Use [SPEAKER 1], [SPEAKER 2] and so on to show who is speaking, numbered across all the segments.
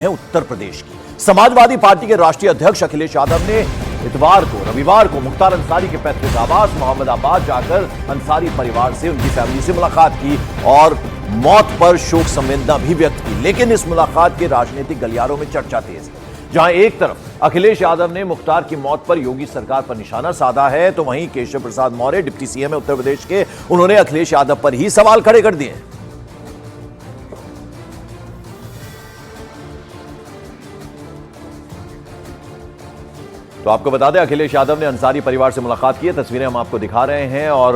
[SPEAKER 1] है उत्तर प्रदेश की। समाजवादी पार्टी के राष्ट्रीय अध्यक्ष अखिलेश यादव ने रविवार को मुख्तार अंसारी के पैतृक आवास मोहम्मदाबाद जाकर अंसारी परिवार से, उनकी फैमिली से मुलाकात की और मौत पर शोक संवेदना भी व्यक्त की। लेकिन इस मुलाकात के राजनीतिक गलियारों में चर्चा तेज है। जहां एक तरफ अखिलेश यादव ने मुख्तार की मौत पर योगी सरकार पर निशाना साधा है, तो वहीं केशव प्रसाद मौर्य डिप्टी सीएम है उत्तर प्रदेश के, उन्होंने अखिलेश यादव पर ही सवाल खड़े कर दिए। तो आपको बता दें, अखिलेश यादव ने अंसारी परिवार से मुलाकात की है। तस्वीरें हम आपको दिखा रहे हैं और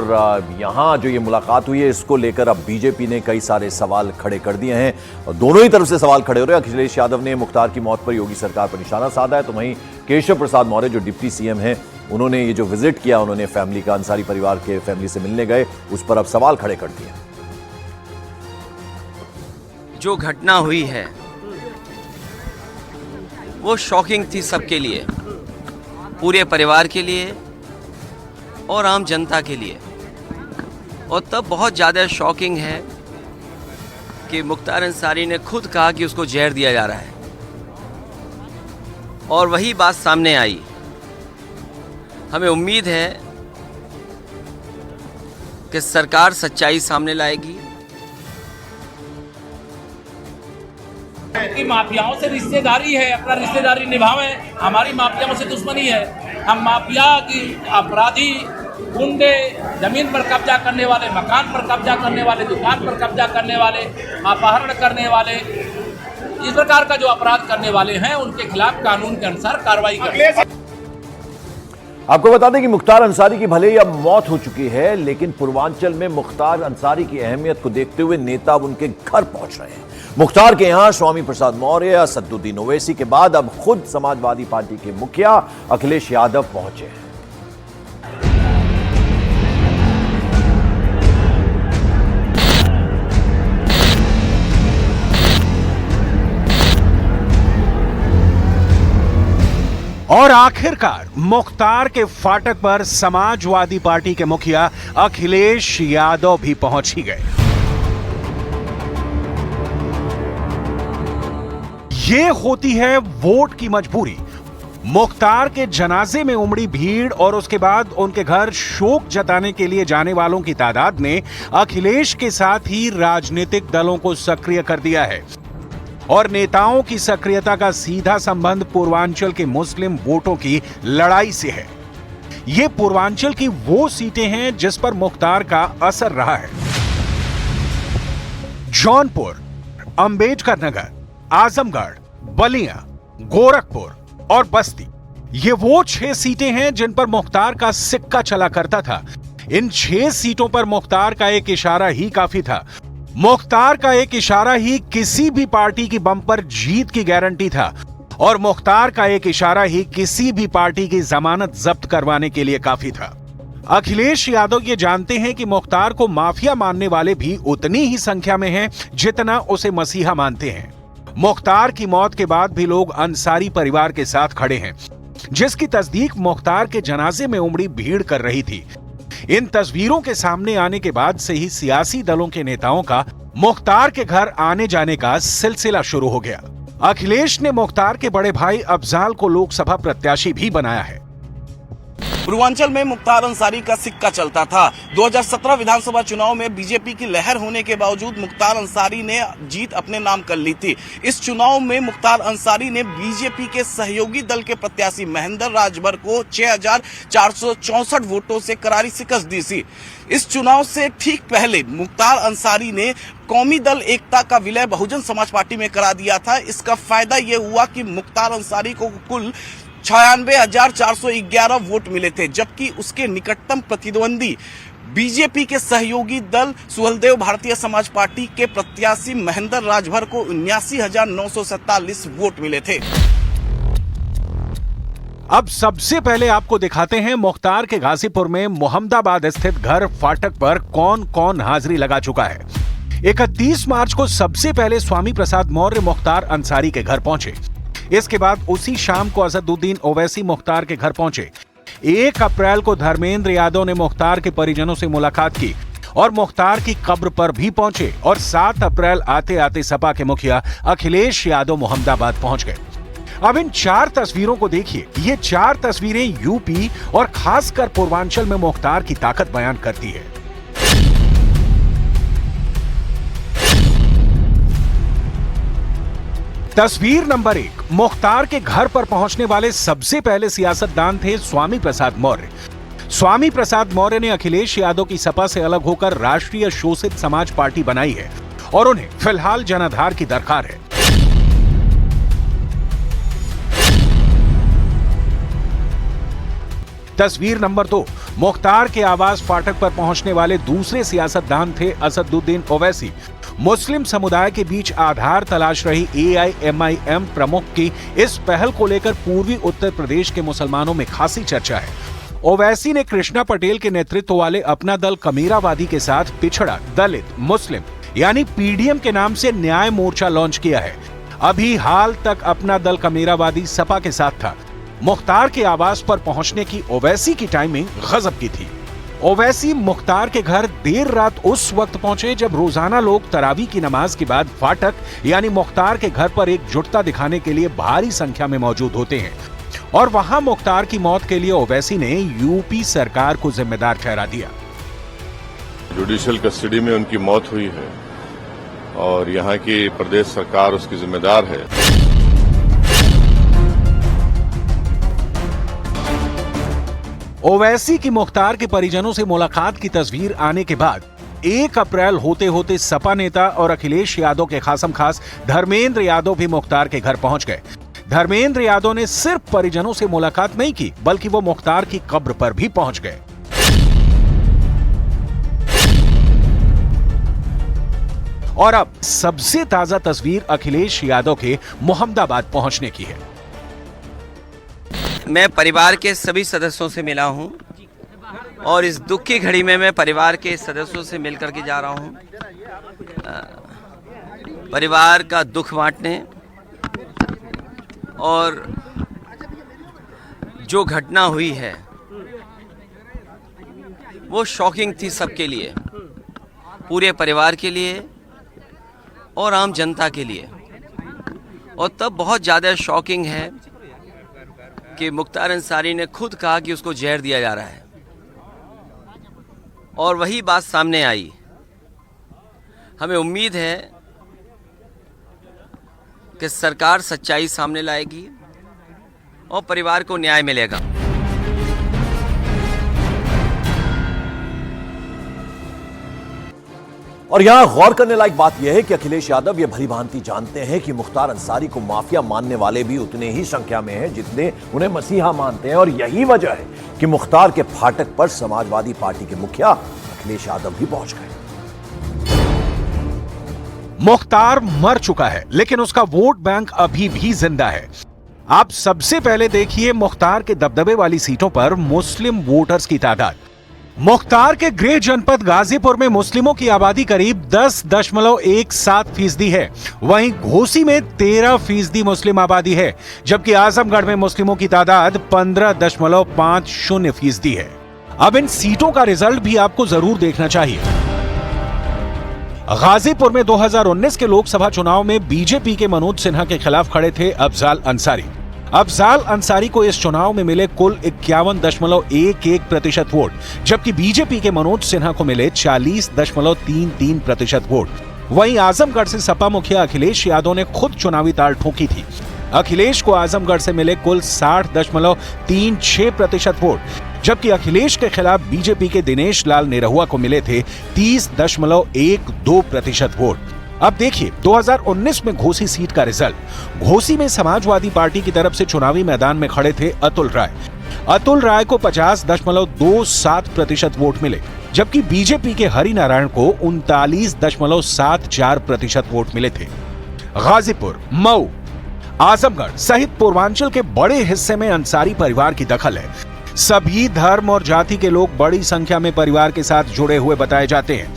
[SPEAKER 1] यहां जो ये मुलाकात हुई है, इसको लेकर अब बीजेपी ने कई सारे सवाल खड़े कर दिए हैं और दोनों ही तरफ से सवाल खड़े हो रहे हैं। अखिलेश यादव ने मुख्तार की मौत पर योगी सरकार पर निशाना साधा है, तो वहीं केशव प्रसाद मौर्य जो डिप्टी सीएम हैं, उन्होंने ये जो विजिट किया, उन्होंने फैमिली का, अंसारी परिवार के फैमिली से मिलने गए, उस पर अब सवाल खड़े कर दिए।
[SPEAKER 2] जो घटना हुई है वो शॉकिंग थी सबके लिए, पूरे परिवार के लिए और आम जनता के लिए। और तब बहुत ज़्यादा शॉकिंग है कि मुख्तार अंसारी ने खुद कहा कि उसको जहर दिया जा रहा है और वही बात सामने आई। हमें उम्मीद है कि सरकार सच्चाई सामने लाएगी।
[SPEAKER 3] की माफियाओं से रिश्तेदारी है, अपना रिश्तेदारी निभावें। हमारी माफियाओं से दुश्मनी है। हम माफिया की अपराधी, गुंडे, जमीन पर कब्जा करने वाले, मकान पर कब्जा करने वाले, दुकान पर कब्जा करने वाले, अपहरण करने वाले, इस प्रकार का जो अपराध करने वाले हैं, उनके खिलाफ कानून के अनुसार कार्रवाई करें।
[SPEAKER 1] आपको बता दें कि मुख्तार अंसारी की भले ही अब मौत हो चुकी है, लेकिन पूर्वांचल में मुख्तार अंसारी की अहमियत को देखते हुए नेता अब उनके घर पहुंच रहे हैं। मुख्तार के यहां स्वामी प्रसाद मौर्य, असदुद्दीन ओवैसी के बाद अब खुद समाजवादी पार्टी के मुखिया अखिलेश यादव पहुंचे हैं।
[SPEAKER 4] और आखिरकार मुख्तार के फाटक पर समाजवादी पार्टी के मुखिया अखिलेश यादव भी पहुंच ही गए। ये होती है वोट की मजबूरी। मुख्तार के जनाजे में उमड़ी भीड़ और उसके बाद उनके घर शोक जताने के लिए जाने वालों की तादाद ने अखिलेश के साथ ही राजनीतिक दलों को सक्रिय कर दिया है। और नेताओं की सक्रियता का सीधा संबंध पूर्वांचल के मुस्लिम वोटों की लड़ाई से है। ये पूर्वांचल की वो सीटें हैं जिस पर मुख्तार का असर रहा है। जौनपुर, अंबेडकर नगर, आजमगढ़, बलिया, गोरखपुर और बस्ती, ये वो 6 सीटें हैं जिन पर मुख्तार का सिक्का चला करता था। इन 6 सीटों पर मुख्तार का एक इशारा ही काफी था। मुख्तार का एक इशारा ही किसी भी पार्टी की बम्पर जीत की गारंटी था और मुख्तार का एक इशारा ही किसी भी पार्टी की जमानत जब्त करवाने के लिए काफी था। अखिलेश यादव ये जानते हैं कि मुख्तार को माफिया मानने वाले भी उतनी ही संख्या में हैं जितना उसे मसीहा मानते हैं। मुख्तार की मौत के बाद भी लोग अंसारी परिवार के साथ खड़े हैं, जिसकी तस्दीक मुख्तार के जनाजे में उमड़ी भीड़ कर रही थी। इन तस्वीरों के सामने आने के बाद से ही सियासी दलों के नेताओं का मुख्तार के घर आने जाने का सिलसिला शुरू हो गया। अखिलेश ने मुख्तार के बड़े भाई अफजाल को लोकसभा प्रत्याशी भी बनाया है।
[SPEAKER 5] पूर्वांचल में मुख्तार अंसारी का सिक्का चलता था। 2017 विधानसभा चुनाव में बीजेपी की लहर होने के बावजूद मुख्तार अंसारी ने जीत अपने नाम कर ली थी। इस चुनाव में मुख्तार अंसारी ने बीजेपी के सहयोगी दल के प्रत्याशी महेंद्र राजभर को 6464 वोटों से करारी शिकस्त दी थी। इस चुनाव से ठीक पहले मुख्तार अंसारी ने कौमी दल एकता का विलय बहुजन समाज पार्टी में करा दिया था। इसका फायदा यह हुआ कि मुख्तार अंसारी को कुल 96,411 वोट मिले थे, जबकि उसके निकटतम प्रतिद्वंदी बीजेपी के सहयोगी दल सुहलदेव भारतीय समाज पार्टी के प्रत्याशी महेंद्र राजभर को 79,947 वोट मिले थे।
[SPEAKER 4] अब सबसे पहले आपको दिखाते हैं मुख्तार के गाजीपुर में मोहम्मदाबाद स्थित घर फाटक पर कौन कौन हाजिरी लगा चुका है। 31 मार्च को सबसे पहले स्वामी प्रसाद मौर्य मुख्तार अंसारी के घर पहुंचे। इसके बाद उसी शाम को असदुद्दीन ओवैसी मुख्तार के घर पहुंचे। 1 अप्रैल को धर्मेंद्र यादव ने मुख्तार के परिजनों से मुलाकात की और मुख्तार की कब्र पर भी पहुंचे और 7 अप्रैल आते आते सपा के मुखिया अखिलेश यादव मोहम्मदाबाद पहुंच गए। अब इन 4 तस्वीरों को देखिए। ये 4 तस्वीरें यूपी और खासकर पूर्वांचल में मुख्तार की ताकत बयान करती है। तस्वीर नंबर 1, मुख्तार के घर पर पहुंचने वाले सबसे पहले सियासतदान थे स्वामी प्रसाद मौर्य। स्वामी प्रसाद मौर्य ने अखिलेश यादव की सपा से अलग होकर राष्ट्रीय शोषित समाज पार्टी बनाई है और उन्हें फिलहाल जनाधार की दरकार है। तस्वीर नंबर 2, मुख्तार के आवास फाटक पर पहुंचने वाले दूसरे सियासतदान थे असदुद्दीन ओवैसी। मुस्लिम समुदाय के बीच आधार तलाश रही AIMIM प्रमुख की इस पहल को लेकर पूर्वी उत्तर प्रदेश के मुसलमानों में खासी चर्चा है। ओवैसी ने कृष्णा पटेल के नेतृत्व वाले अपना दल कमीरावादी के साथ पिछड़ा, दलित, मुस्लिम यानी PDM के नाम से न्याय मोर्चा लॉन्च किया है। अभी हाल तक अपना दल कमीरावादी सपा के साथ था। मुख्तार के आवास पर पहुंचने की ओवैसी की टाइमिंग गजब की थी। ओवैसी मुख्तार के घर देर रात उस वक्त पहुंचे जब रोजाना लोग तरावी की नमाज के बाद फाटक यानी मुख्तार के घर पर एकजुटता दिखाने के लिए भारी संख्या में मौजूद होते हैं और वहां मुख्तार की मौत के लिए ओवैसी ने यूपी सरकार को जिम्मेदार ठहरा दिया।
[SPEAKER 6] जुडिशियल कस्टडी में उनकी मौत हुई है और यहाँ की प्रदेश सरकार उसकी जिम्मेदार है।
[SPEAKER 4] ओवैसी की मुख्तार के परिजनों से मुलाकात की तस्वीर आने के बाद 1 अप्रैल होते होते सपा नेता और अखिलेश यादव के खासम खास धर्मेंद्र यादव भी मुख्तार के घर पहुंच गए। धर्मेंद्र यादव ने सिर्फ परिजनों से मुलाकात नहीं की बल्कि वो मुख्तार की कब्र पर भी पहुंच गए। और अब सबसे ताजा तस्वीर अखिलेश यादव के मोहम्मदाबाद पहुंचने की है।
[SPEAKER 2] मैं परिवार के सभी सदस्यों से मिला हूं और इस दुख की घड़ी में मैं परिवार के सदस्यों से मिलकर के जा रहा हूं परिवार का दुख बांटने और जो घटना हुई है वो शॉकिंग थी सबके लिए, पूरे परिवार के लिए और आम जनता के लिए। और तब बहुत ज़्यादा शॉकिंग है कि मुख्तार अंसारी ने खुद कहा कि उसको जहर दिया जा रहा है और वही बात सामने आई। हमें उम्मीद है कि सरकार सच्चाई सामने लाएगी और परिवार को न्याय मिलेगा।
[SPEAKER 1] और यहां गौर करने लायक बात यह है कि अखिलेश यादव ये भली भांति जानते हैं कि मुख्तार अंसारी को माफिया मानने वाले भी उतने ही संख्या में हैं जितने उन्हें मसीहा मानते हैं और यही वजह है कि मुख्तार के फाटक पर समाजवादी पार्टी के मुखिया अखिलेश यादव भी पहुंच गए।
[SPEAKER 4] मुख्तार मर चुका है लेकिन उसका वोट बैंक अभी भी जिंदा है। आप सबसे पहले देखिए मुख्तार के दबदबे वाली सीटों पर मुस्लिम वोटर्स की तादाद। मुख्तार के गृह जनपद गाजीपुर में मुस्लिमों की आबादी करीब 10.17% है। वहीं घोसी में 13% मुस्लिम आबादी है, जबकि आजमगढ़ में मुस्लिमों की तादाद 15.50% है। अब इन सीटों का रिजल्ट भी आपको जरूर देखना चाहिए। गाजीपुर में 2019 के लोकसभा चुनाव में बीजेपी के मनोज सिन्हा के खिलाफ खड़े थे अफजाल अंसारी। अफजाल अंसारी को इस चुनाव में मिले कुल 51.11% वोट, जबकि बीजेपी के मनोज सिन्हा को मिले 40.33% वोट। वहीं आजमगढ़ से सपा मुखिया अखिलेश यादव ने खुद चुनावी ताल ठोकी थी। अखिलेश को आजमगढ़ से मिले कुल 60.36% वोट, जबकि अखिलेश के खिलाफ बीजेपी के दिनेश लाल निरहुआ को मिले थे 30.12% वोट। अब देखिए 2019 में घोसी सीट का रिजल्ट। घोसी में समाजवादी पार्टी की तरफ से चुनावी मैदान में खड़े थे अतुल राय। अतुल राय को 50.27% वोट मिले, जबकि बीजेपी के हरि नारायण को 39.74% वोट मिले थे। गाजीपुर, मऊ, आजमगढ़ सहित पूर्वांचल के बड़े हिस्से में अंसारी परिवार की दखल है। सभी धर्म और जाति के लोग बड़ी संख्या में परिवार के साथ जुड़े हुए बताए जाते हैं।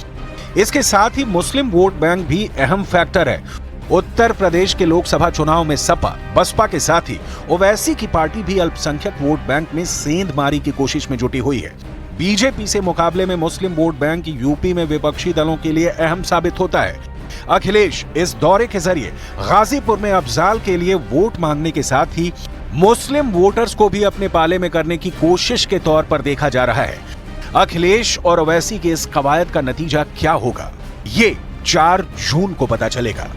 [SPEAKER 4] इसके साथ ही मुस्लिम वोट बैंक भी अहम फैक्टर है। उत्तर प्रदेश के लोकसभा चुनाव में सपा, बसपा के साथ ही ओवैसी की पार्टी भी अल्पसंख्यक वोट बैंक में सेंध मारी की कोशिश में जुटी हुई है। बीजेपी से मुकाबले में मुस्लिम वोट बैंक यूपी में विपक्षी दलों के लिए अहम साबित होता है। अखिलेश इस दौरे के जरिए गाजीपुर में अफजाल के लिए वोट मांगने के साथ ही मुस्लिम वोटर्स को भी अपने पाले में करने की कोशिश के तौर पर देखा जा रहा है। अखिलेश और ओवैसी के इस कवायद का नतीजा क्या होगा, ये 4 जून को पता चलेगा।